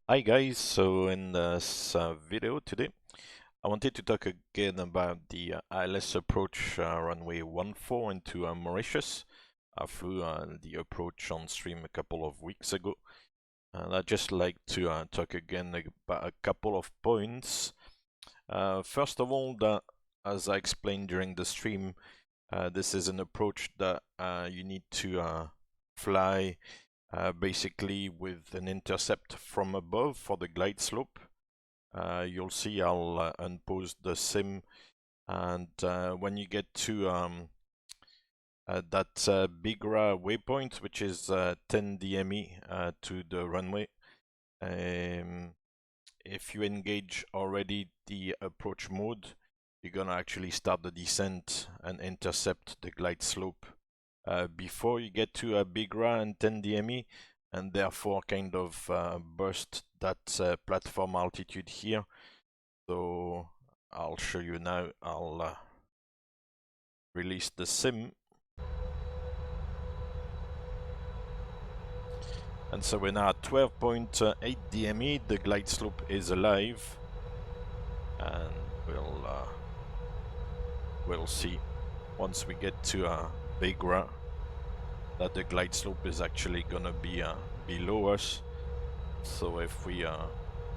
Hi guys, so in this video today I wanted to talk again about the ILS approach runway 14 into Mauritius. I flew the approach on stream a couple of weeks ago, and I'd just like to talk again about a couple of points. First of all, as I explained during the stream, this is an approach that you need to fly basically with an intercept from above for the glide slope. You'll see I'll unpause the sim, and when you get to that Bigra waypoint, which is 10 DME to the runway, if you engage already the approach mode, you're gonna actually start the descent and intercept the glide slope before you get to a Bigra and 10 DME, and therefore kind of burst that platform altitude here. So I'll show you now. I'll release the sim, and so we're now at 12.8 DME. The glide slope is alive, and we'll see once we get to Bigra that the glide slope is actually gonna be below us. So if we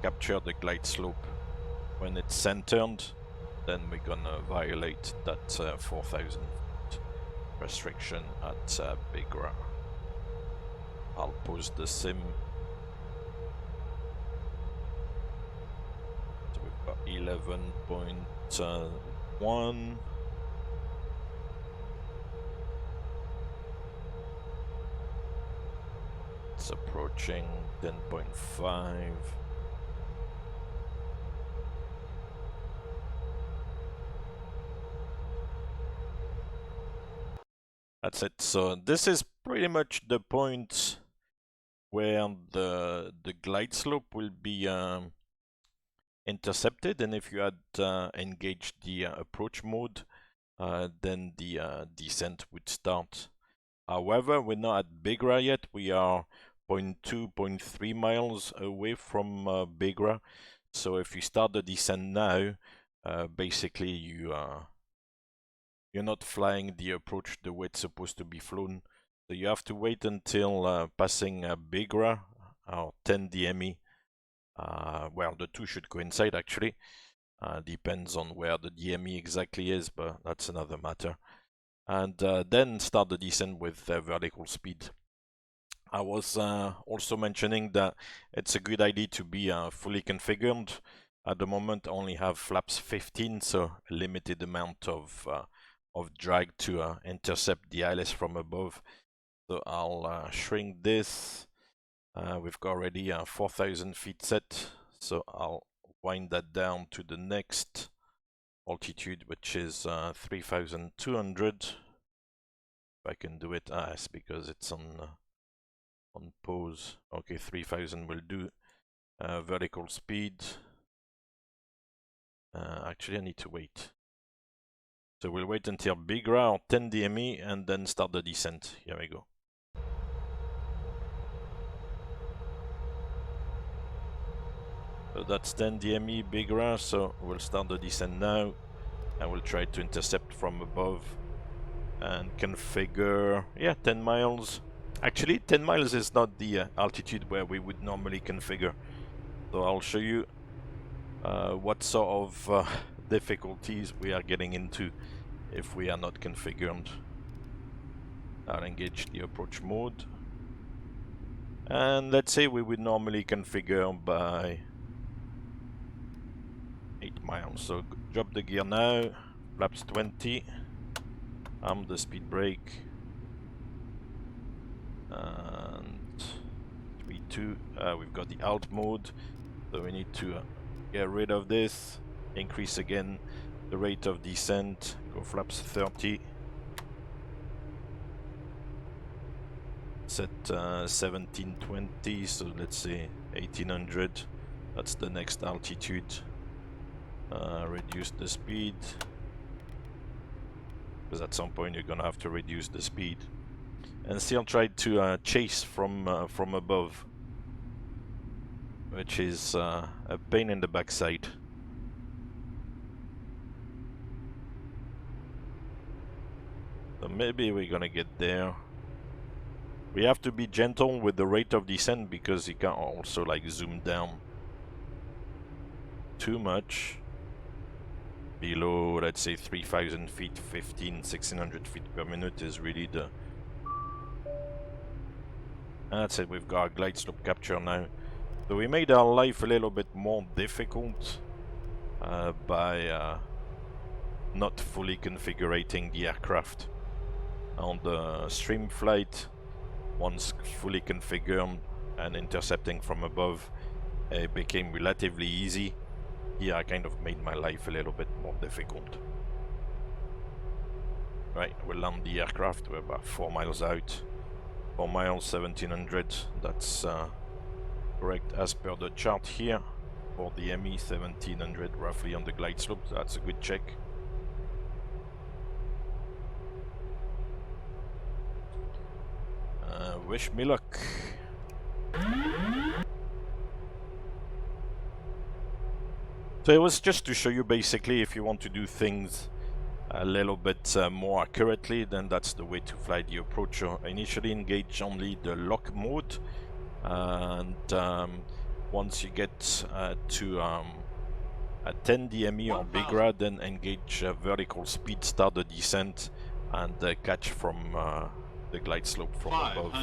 capture the glide slope when it's centered, then we're gonna violate that 4,000 restriction at Bigra. I'll pause the sim. So we've got 11.1. It's approaching 10.5. That's it. So this is pretty much the point where the glide slope will be intercepted, and if you had engaged the approach mode, then the descent would start. However, we're not at Bigra yet. We are 0.2, 0.3 miles away from Bigra. So if you start the descent now, basically you're not flying the approach the way it's supposed to be flown. So you have to wait until passing Bigra or 10 DME. Well, the two should coincide actually. Depends on where the DME exactly is, but that's another matter. And then start the descent with vertical speed. I was also mentioning that it's a good idea to be fully configured. At the moment, I only have flaps 15, so a limited amount of drag to intercept the ILS from above. So I'll shrink this. We've got already 4,000 feet set, so I'll wind that down to the next altitude, which is 3,200. If I can do it, it's because it's on pause. Okay, 3,000 will do. Vertical speed. Actually, I need to wait. So we'll wait until Bigra or 10 DME and then start the descent. Here we go. So that's 10 DME Bigra, so we'll start the descent now, and we'll try to intercept from above and configure, 10 miles. Actually, 10 miles is not the altitude where we would normally configure. So I'll show you what sort of difficulties we are getting into if we are not configured. I'll engage the approach mode. And let's say we would normally configure by 8 miles. So drop the gear now, flaps 20, arm the speed brake, and 3-2. We've got the alt mode, so we need to get rid of this, increase again the rate of descent, go flaps 30. Set 1720, so let's say 1800. That's the next altitude. Reduce the speed, because at some point you're gonna have to reduce the speed, and still try to chase from above. which is a pain in the backside. So maybe we're gonna get there. We have to be gentle with the rate of descent because you can't also like zoom down too much below, let's say 3,000 feet, 1600 feet per minute is really the... That's it, we've got a glide slope capture now. So we made our life a little bit more difficult by not fully configuring the aircraft. On the stream flight, once fully configured and intercepting from above, it became relatively easy. Here I kind of made my life a little bit more difficult. Right, we'll land the aircraft. We're about 4 miles out. 4 miles, 1700. That's correct as per the chart here. For the ME, 1700 roughly on the glide slope. That's a good check. Wish me luck. So it was just to show you basically if you want to do things a little bit more accurately, then that's the way to fly the approacher. Initially engage only the lock mode, and once you get to a 10 DME or bigger, then engage vertical speed, start the descent, and catch from the glide slope from above.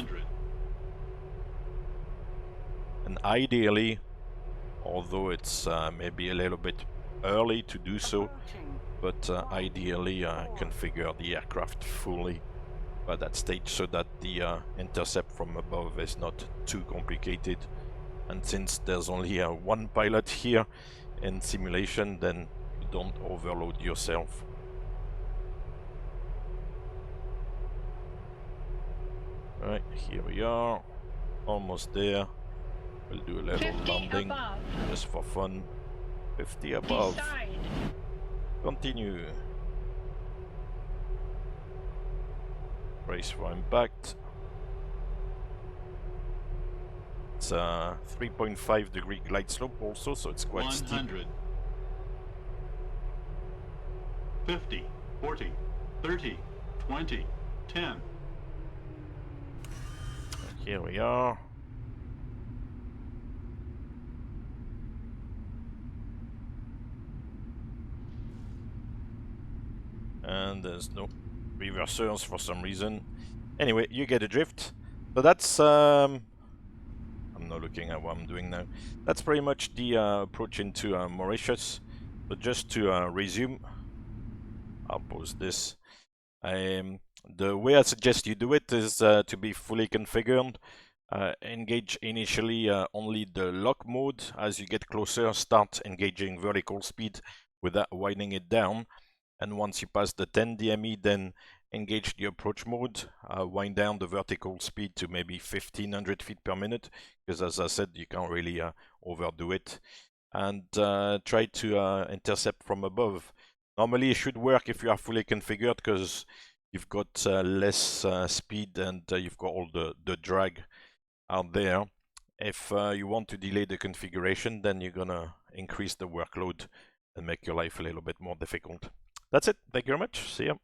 And ideally, although it's maybe a little bit early to do so, but ideally configure the aircraft fully by that stage so that the intercept from above is not too complicated. And since there's only one pilot here in simulation, then you don't overload yourself. Right, here we are, almost there. We'll do a little landing above, just for fun. 50 above. Decide. Continue. Brace for impact. It's a 3.5 degree glide slope also, so it's quite 100. Steep. 50, 40, 30, 20, 10. Here we are. And there's no reversers for some reason. Anyway, you get a drift. So that's I'm not looking at what I'm doing now. That's pretty much the approach into Mauritius. But just to resume, I'll pause this. The way I suggest you do it is to be fully configured. Engage initially only the lock mode. As you get closer, start engaging vertical speed without winding it down. And once you pass the 10 DME, then engage the approach mode, wind down the vertical speed to maybe 1500 feet per minute, because as I said, you can't really overdo it. And try to intercept from above. Normally it should work if you are fully configured, because you've got less speed and you've got all the drag out there. If you want to delay the configuration, then you're gonna increase the workload and make your life a little bit more difficult. That's it. Thank you very much. See ya.